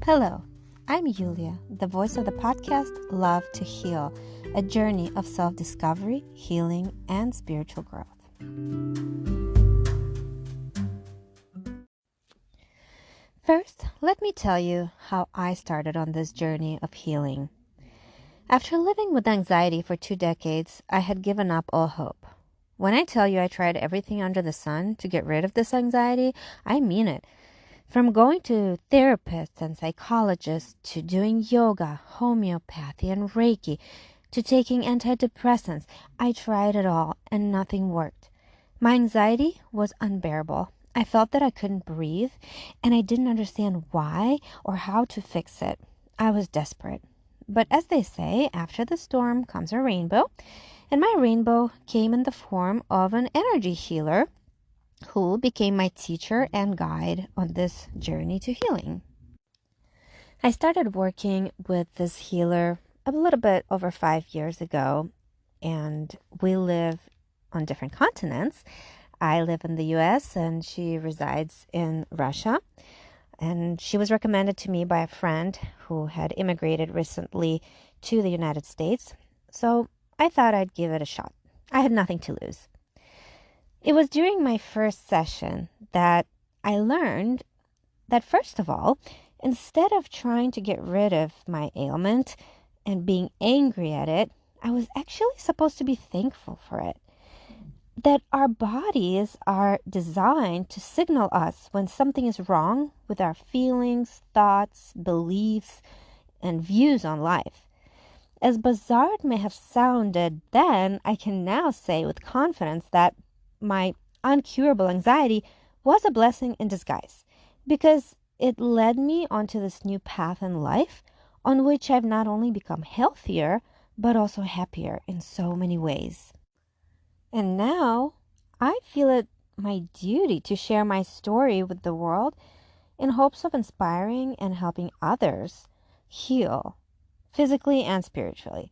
Hello, I'm Yulia, the voice of the podcast Love to Heal, a journey of self-discovery, healing, and spiritual growth. First, let me tell you how I started on this journey of healing. After living with anxiety for 2 decades, I had given up all hope. When I tell you I tried everything under the sun to get rid of this anxiety, I mean it. From going to therapists and psychologists, to doing yoga, homeopathy, and Reiki, to taking antidepressants, I tried it all and nothing worked. My anxiety was unbearable. I felt that I couldn't breathe, and I didn't understand why or how to fix it. I was desperate. But as they say, after the storm comes a rainbow, and my rainbow came in the form of an energy healer who became my teacher and guide on this journey to healing. I started working with this healer a little bit over 5 years ago, and we live on different continents. I live in the US and she resides in Russia, and she was recommended to me by a friend who had immigrated recently to the United States, so I thought I'd give it a shot. I had nothing to lose. It was during my first session that I learned that, first of all, instead of trying to get rid of my ailment and being angry at it, I was actually supposed to be thankful for it. That our bodies are designed to signal us when something is wrong with our feelings, thoughts, beliefs, and views on life. As bizarre it may have sounded then, I can now say with confidence that my uncurable anxiety was a blessing in disguise, because it led me onto this new path in life on which I've not only become healthier, but also happier in so many ways. And now I feel it my duty to share my story with the world in hopes of inspiring and helping others heal physically and spiritually.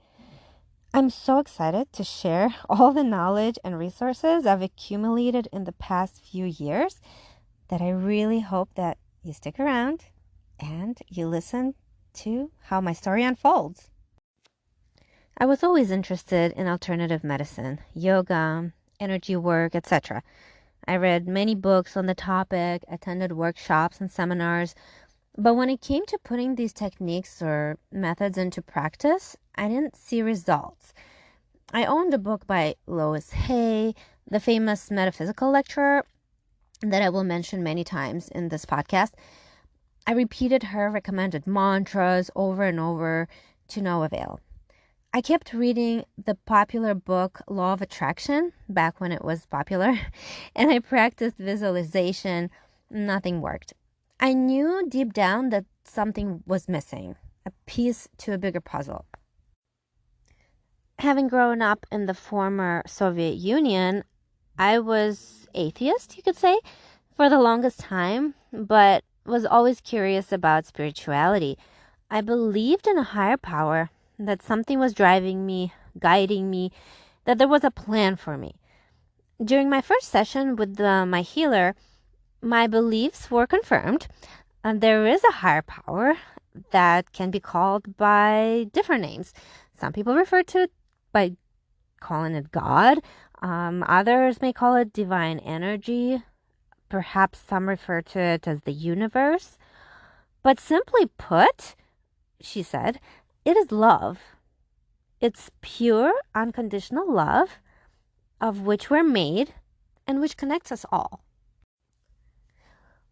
I'm so excited to share all the knowledge and resources I've accumulated in the past few years that I really hope that you stick around and you listen to how my story unfolds. I was always interested in alternative medicine, yoga, energy work, etc. I read many books on the topic, attended workshops and seminars, but when it came to putting these techniques or methods into practice, I didn't see results. I owned a book by Louise Hay, the famous metaphysical lecturer that I will mention many times in this podcast. I repeated her recommended mantras over and over to no avail. I kept reading the popular book Law of Attraction back when it was popular, and I practiced visualization. Nothing worked. I knew deep down that something was missing, a piece to a bigger puzzle. Having grown up in the former Soviet Union, I was atheist, you could say, for the longest time, but was always curious about spirituality. I believed in a higher power, that something was driving me, guiding me, that there was a plan for me. During my first session with my healer, my beliefs were confirmed. There is a higher power that can be called by different names. Some people refer to it by calling it God. Others may call it divine energy. Perhaps some refer to it as the universe. But simply put, she said, it is love. It's pure, unconditional love of which we're made and which connects us all.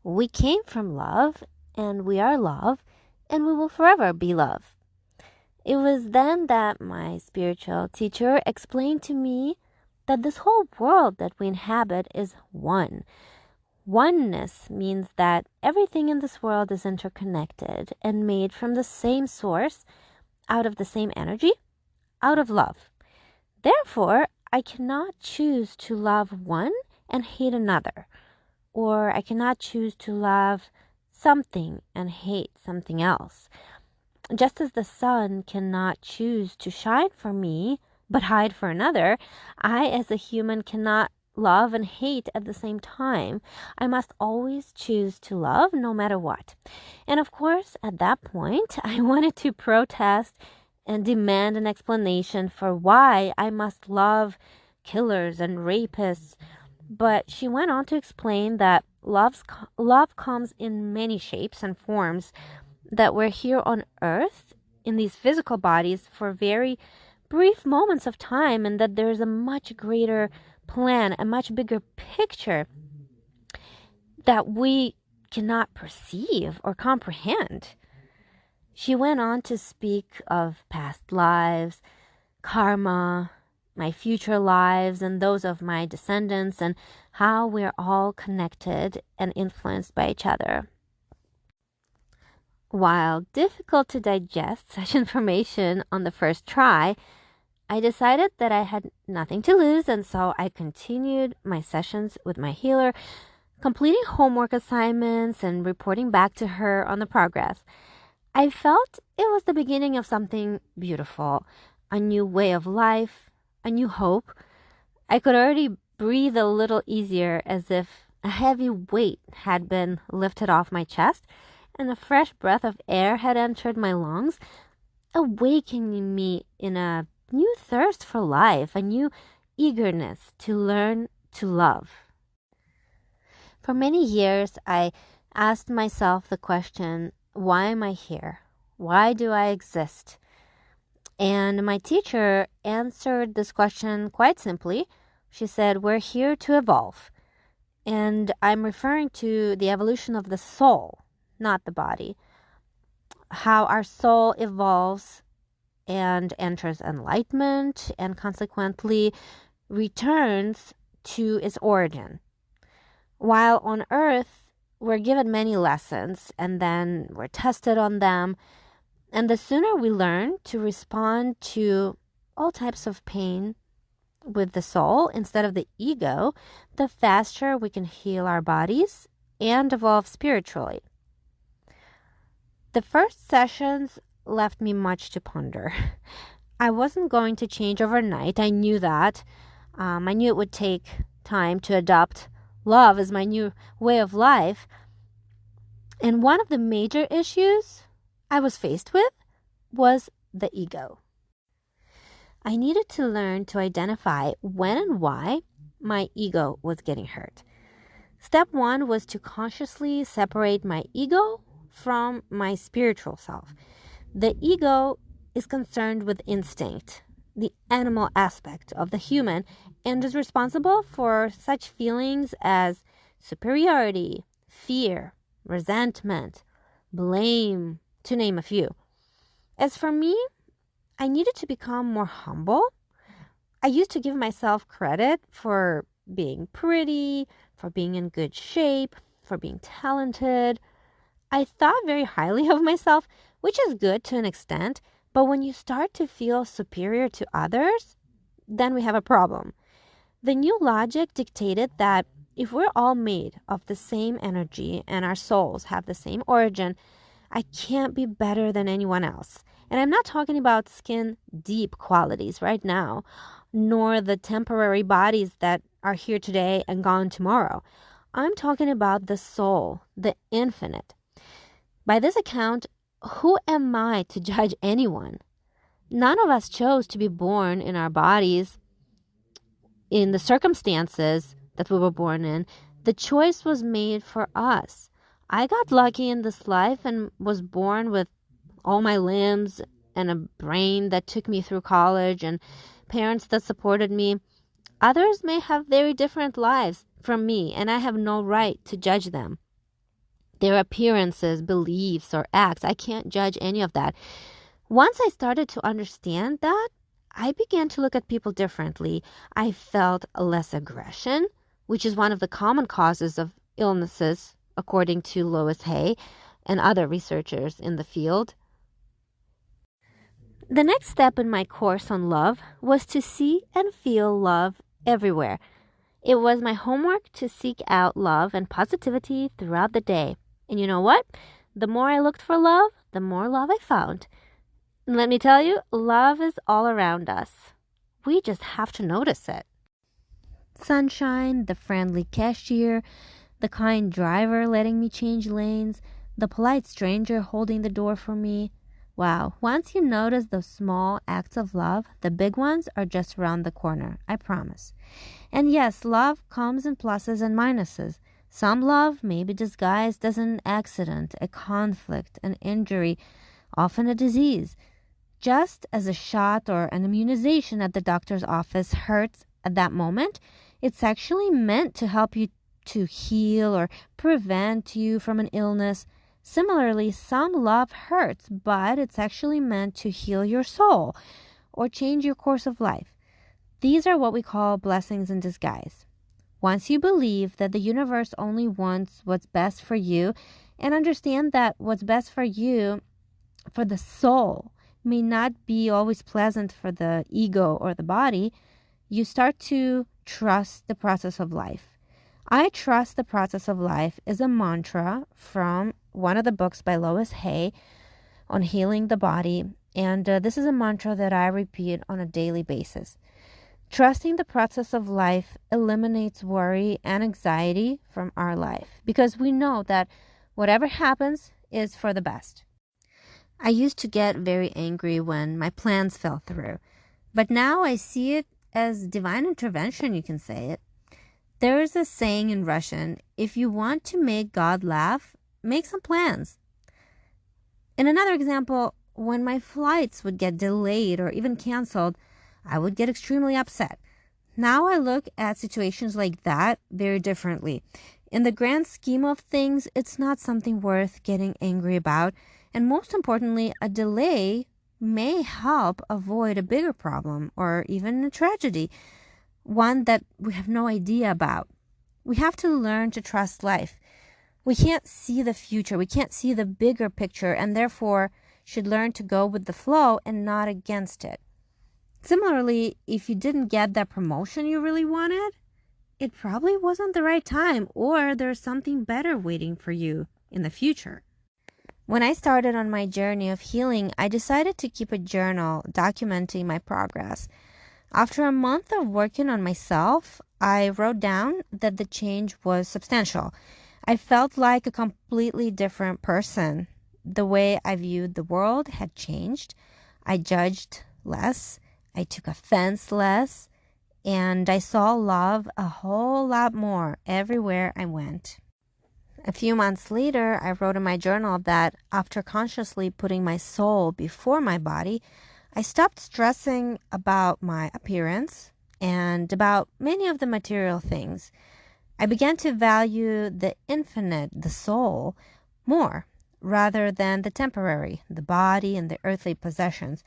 We came from love, and we are love, and we will forever be love. It was then that my spiritual teacher explained to me that this whole world that we inhabit is one. Oneness means that everything in this world is interconnected and made from the same source, out of the same energy, out of love. Therefore, I cannot choose to love one and hate another. Or I cannot choose to love something and hate something else. Just as the sun cannot choose to shine for me, but hide for another, I as a human cannot love and hate at the same time. I must always choose to love no matter what. And of course, at that point, I wanted to protest and demand an explanation for why I must love killers and rapists. But she went on to explain that love comes in many shapes and forms, that we're here on earth in these physical bodies for very brief moments of time, and that there's a much greater plan, a much bigger picture that we cannot perceive or comprehend. She went on to speak of past lives, karma, my future lives, and those of my descendants, and how we're all connected and influenced by each other. While difficult to digest such information on the first try, I decided that I had nothing to lose, and so I continued my sessions with my healer, completing homework assignments and reporting back to her on the progress. I felt it was the beginning of something beautiful, a new way of life, a new hope. I could already breathe a little easier, as if a heavy weight had been lifted off my chest and a fresh breath of air had entered my lungs, awakening me in a new thirst for life, a new eagerness to learn to love. For many years, I asked myself the question, why am I here? Why do I exist? And my teacher answered this question quite simply. She said, we're here to evolve. And I'm referring to the evolution of the soul, not the body. How our soul evolves and enters enlightenment and consequently returns to its origin. While on earth, we're given many lessons and then we're tested on them. And the sooner we learn to respond to all types of pain with the soul instead of the ego, the faster we can heal our bodies and evolve spiritually. The first sessions left me much to ponder. I wasn't going to change overnight. I knew that. I knew it would take time to adopt love as my new way of life. And one of the major issues I was faced with was the ego. I needed to learn to identify when and why my ego was getting hurt. Step 1 was to consciously separate my ego from my spiritual self. The ego is concerned with instinct, the animal aspect of the human, and is responsible for such feelings as superiority, fear, resentment, blame, to name a few. As for me, I needed to become more humble. I used to give myself credit for being pretty, for being in good shape, for being talented. I thought very highly of myself, which is good to an extent, but when you start to feel superior to others, then we have a problem. The new logic dictated that if we're all made of the same energy and our souls have the same origin, I can't be better than anyone else. And I'm not talking about skin deep qualities right now, nor the temporary bodies that are here today and gone tomorrow. I'm talking about the soul, the infinite. By this account, who am I to judge anyone? None of us chose to be born in our bodies in the circumstances that we were born in. The choice was made for us. I got lucky in this life and was born with all my limbs and a brain that took me through college and parents that supported me. Others may have very different lives from me, and I have no right to judge them. Their appearances, beliefs, or acts, I can't judge any of that. Once I started to understand that, I began to look at people differently. I felt less aggression, which is one of the common causes of illnesses, according to Louise Hay and other researchers in the field. The next step in my course on love was to see and feel love everywhere. It was my homework to seek out love and positivity throughout the day. And you know what? The more I looked for love, the more love I found. And let me tell you, love is all around us. We just have to notice it. sunshine, the friendly cashier, the kind driver letting me change lanes, the polite stranger holding the door for me. Wow, once you notice those small acts of love, the big ones are just around the corner, I promise. And yes, love comes in pluses and minuses. Some love may be disguised as an accident, a conflict, an injury, often a disease. Just as a shot or an immunization at the doctor's office hurts at that moment, it's actually meant to help you to heal or prevent you from an illness. Similarly, some love hurts, but it's actually meant to heal your soul or change your course of life. These are what we call blessings in disguise. Once you believe that the universe only wants what's best for you and understand that what's best for you, for the soul, may not be always pleasant for the ego or the body, you start to trust the process of life. I trust the process of life is a mantra from one of the books by Louise Hay on healing the body, and this is a mantra that I repeat on a daily basis. Trusting the process of life eliminates worry and anxiety from our life because we know that whatever happens is for the best. I used to get very angry when my plans fell through, but now I see it as divine intervention, you can say it. There is a saying in Russian, if you want to make God laugh, make some plans. In another example, when my flights would get delayed or even canceled, I would get extremely upset. Now I look at situations like that very differently. In the grand scheme of things, it's not something worth getting angry about. And most importantly, a delay may help avoid a bigger problem or even a tragedy, one that we have no idea about. We have to learn to trust life. We can't see the future. We can't see the bigger picture and therefore should learn to go with the flow and not against it. Similarly, if you didn't get that promotion you really wanted, it probably wasn't the right time or there's something better waiting for you in the future. When I started on my journey of healing, I decided to keep a journal documenting my progress. After a month of working on myself, I wrote down that the change was substantial. I felt like a completely different person. The way I viewed the world had changed. I judged less. I took offense less. And I saw love a whole lot more everywhere I went. A few months later, I wrote in my journal that after consciously putting my soul before my body, I stopped stressing about my appearance and about many of the material things. I began to value the infinite, the soul, more rather than the temporary, the body and the earthly possessions.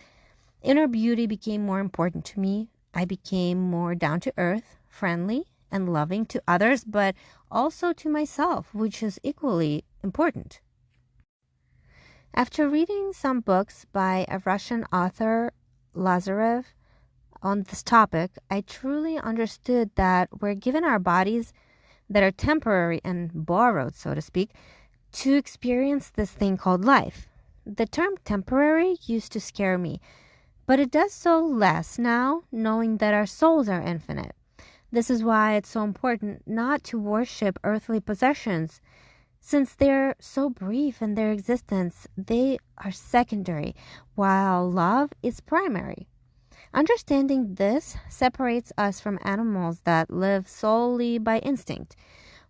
Inner beauty became more important to me. I became more down to earth, friendly, and loving to others, but also to myself, which is equally important. After reading some books by a Russian author, Lazarev, on this topic, I truly understood that we're given our bodies that are temporary and borrowed, so to speak, to experience this thing called life. The term temporary used to scare me, but it does so less now, knowing that our souls are infinite. This is why it's so important not to worship earthly possessions. Since they're so brief in their existence, they are secondary, while love is primary. Understanding this separates us from animals that live solely by instinct.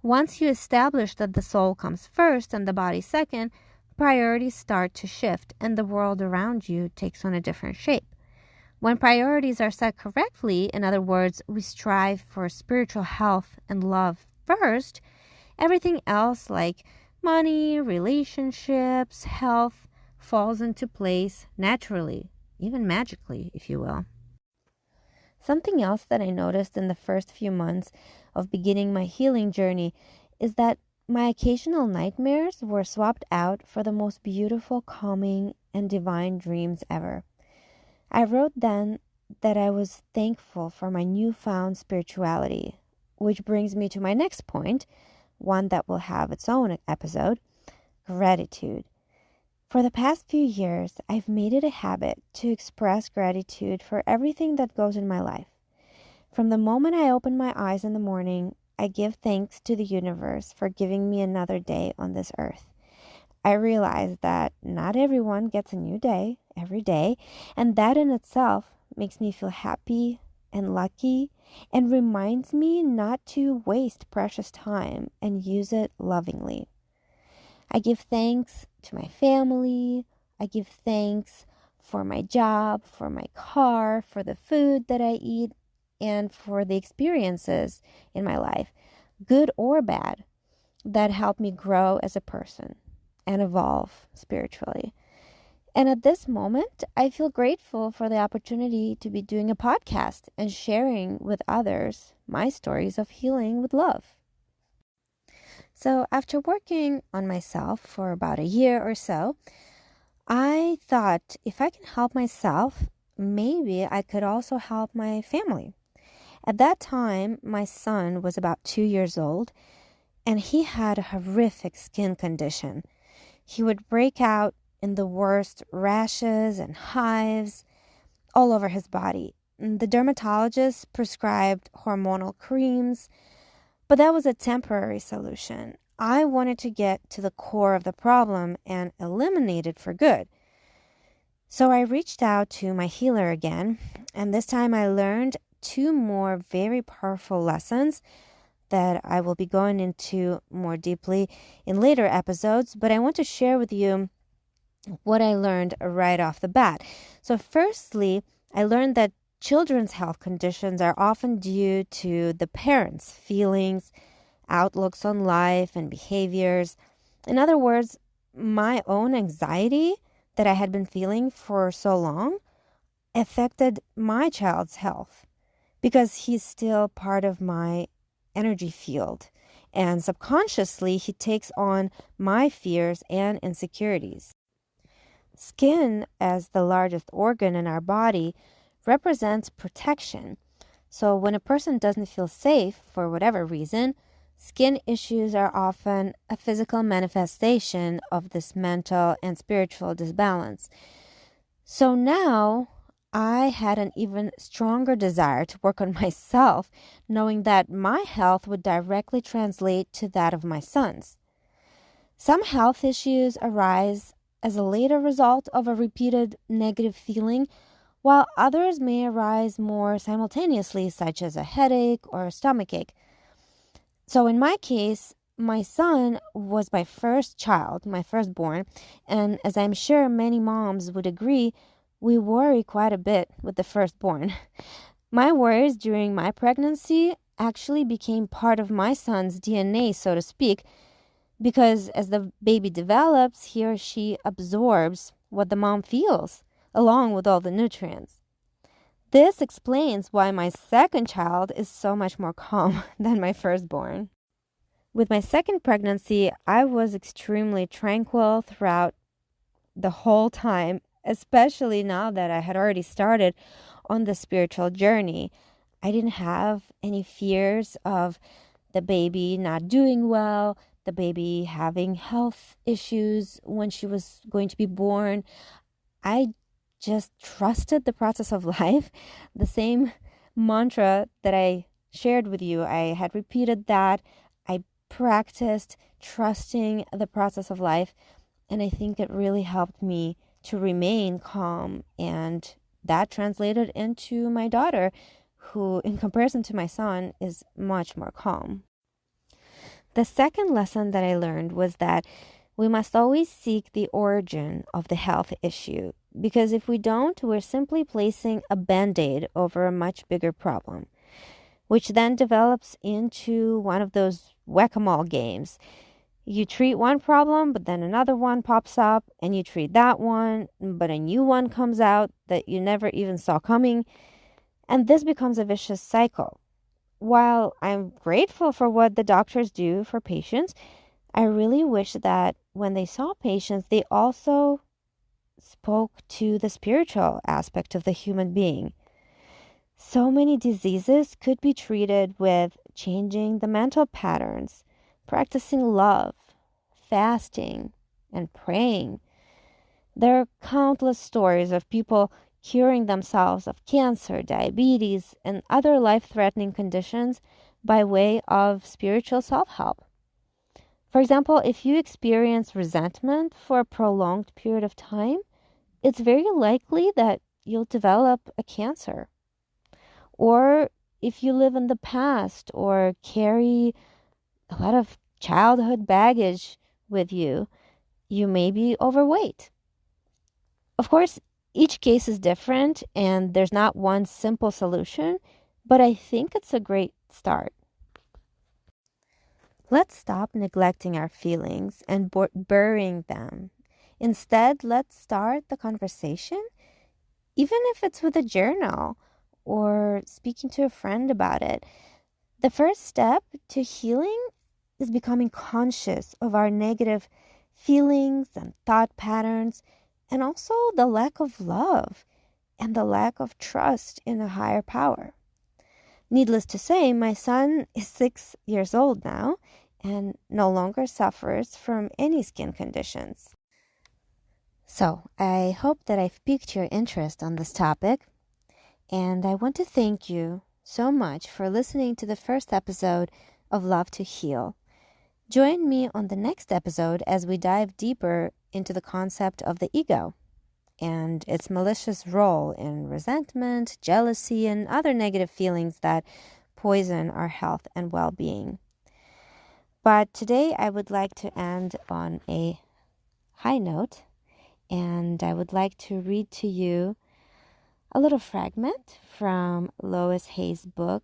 Once you establish that the soul comes first and the body second, priorities start to shift and the world around you takes on a different shape. When priorities are set correctly, in other words, we strive for spiritual health and love first, everything else like money, relationships, health falls into place naturally, even magically, if you will. Something else that I noticed in the first few months of beginning my healing journey is that my occasional nightmares were swapped out for the most beautiful, calming, and divine dreams ever. I wrote then that I was thankful for my newfound spirituality, which brings me to my next point, one that will have its own episode, gratitude. For the past few years, I've made it a habit to express gratitude for everything that goes in my life. From the moment I open my eyes in the morning, I give thanks to the universe for giving me another day on this earth. I realize that not everyone gets a new day every day, and that in itself makes me feel happy and lucky and reminds me not to waste precious time and use it lovingly. I give thanks to my family. I give thanks for my job, for my car, for the food that I eat, and for the experiences in my life, good or bad, that help me grow as a person and evolve spiritually. And at this moment, I feel grateful for the opportunity to be doing a podcast and sharing with others my stories of healing with love. So after working on myself for about a year or so, I thought if I can help myself, maybe I could also help my family. At that time, my son was about 2 years old, and he had a horrific skin condition. He would break out in the worst rashes and hives all over his body. The dermatologist prescribed hormonal creams, but that was a temporary solution. I wanted to get to the core of the problem and eliminate it for good. So I reached out to my healer again, and this time I learned 2 more very powerful lessons that I will be going into more deeply in later episodes, but I want to share with you what I learned right off the bat. So firstly, I learned that children's health conditions are often due to the parents' feelings, outlooks on life, and behaviors. In other words, my own anxiety that I had been feeling for so long affected my child's health because he's still part of my energy field, and subconsciously he takes on my fears and insecurities. Skin, as the largest organ in our body, represents protection. So when a person doesn't feel safe for whatever reason, skin issues are often a physical manifestation of this mental and spiritual disbalance. So now I had an even stronger desire to work on myself, knowing that my health would directly translate to that of my sons. Some health issues arise as a later result of a repeated negative feeling, while others may arise more simultaneously, such as a headache or a stomachache. So in my case, my son was my first child, my firstborn, and as I'm sure many moms would agree, we worry quite a bit with the firstborn. My worries during my pregnancy actually became part of my son's DNA, so to speak, because as the baby develops, he or she absorbs what the mom feels, along with all the nutrients. This explains why my second child is so much more calm than my firstborn. With my second pregnancy, I was extremely tranquil throughout the whole time, especially now that I had already started on the spiritual journey. I didn't have any fears of the baby not doing well, the baby having health issues when she was going to be born. I just trusted the process of life. The same mantra that I shared with you, I had repeated that. I practiced trusting the process of life, and I think it really helped me to remain calm, and that translated into my daughter, who, in comparison to my son, is much more calm. The second lesson that I learned was that we must always seek the origin of the health issue, because if we don't, we're simply placing a band-aid over a much bigger problem, which then develops into one of those whack-a-mole games. You treat one problem, but then another one pops up, and you treat that one, but a new one comes out that you never even saw coming, and this becomes a vicious cycle. While I'm grateful for what the doctors do for patients, I really wish that when they saw patients, they also spoke to the spiritual aspect of the human being. So many diseases could be treated with changing the mental patterns, practicing love, fasting, and praying. There are countless stories of people curing themselves of cancer, diabetes, and other life-threatening conditions by way of spiritual self-help. For example, if you experience resentment for a prolonged period of time, it's very likely that you'll develop a cancer. Or if you live in the past or carry a lot of childhood baggage with you, you may be overweight. Of course, each case is different and there's not one simple solution, but I think it's a great start. Let's stop neglecting our feelings and burying them. Instead, let's start the conversation, even if it's with a journal or speaking to a friend about it. The first step to healing is becoming conscious of our negative feelings and thought patterns, and also the lack of love and the lack of trust in a higher power. Needless to say, my son is 6 years old now and no longer suffers from any skin conditions. So I hope that I've piqued your interest on this topic, and I want to thank you so much for listening to the first episode of Love to Heal. Join me on the next episode as we dive deeper into the concept of the ego and its malicious role in resentment, jealousy, and other negative feelings that poison our health and well-being. But today I would like to end on a high note, and I would like to read to you a little fragment from Louise Hay's book,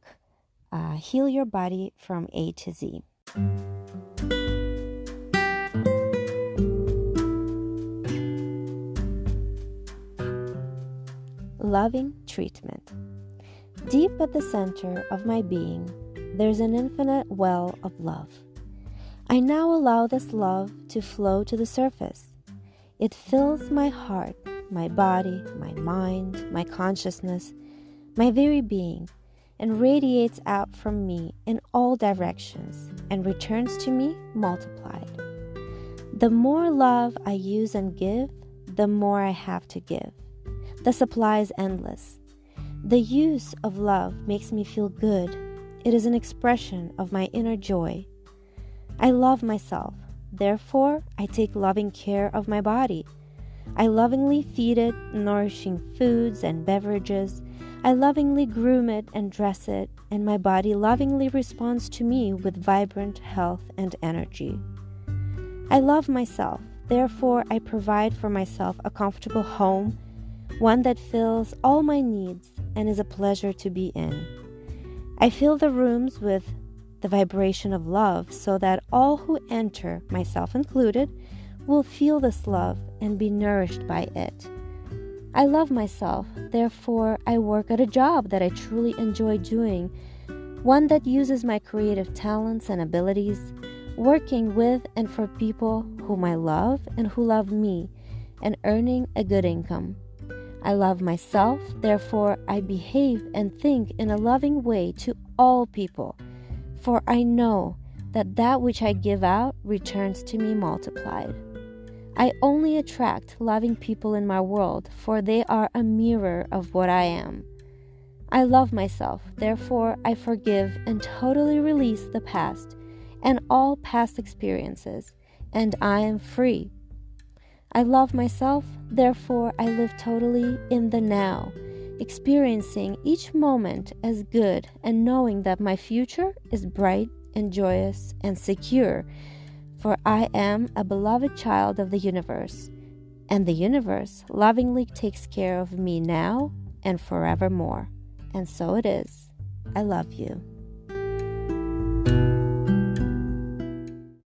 Heal Your Body from A to Z. Loving treatment. Deep at the center of my being, there's an infinite well of love. I now allow this love to flow to the surface. It fills my heart, my body, my mind, my consciousness, my very being, and radiates out from me in all directions and returns to me multiplied. The more love I use and give, the more I have to give. The supply is endless. The use of love makes me feel good. It is an expression of my inner joy. I love myself. Therefore, I take loving care of my body. I lovingly feed it nourishing foods and beverages. I lovingly groom it and dress it, and my body lovingly responds to me with vibrant health and energy. I love myself. Therefore, I provide for myself a comfortable home, one that fills all my needs and is a pleasure to be in. I fill the rooms with the vibration of love so that all who enter, myself included, will feel this love and be nourished by it. I love myself, therefore I work at a job that I truly enjoy doing, one that uses my creative talents and abilities, working with and for people whom I love and who love me, and earning a good income. I love myself, therefore I behave and think in a loving way to all people, for I know that that which I give out returns to me multiplied. I only attract loving people in my world, for they are a mirror of what I am. I love myself, therefore I forgive and totally release the past and all past experiences, and I am free. I love myself, therefore I live totally in the now, experiencing each moment as good and knowing that my future is bright and joyous and secure, for I am a beloved child of the universe, and the universe lovingly takes care of me now and forevermore. And so it is. I love you.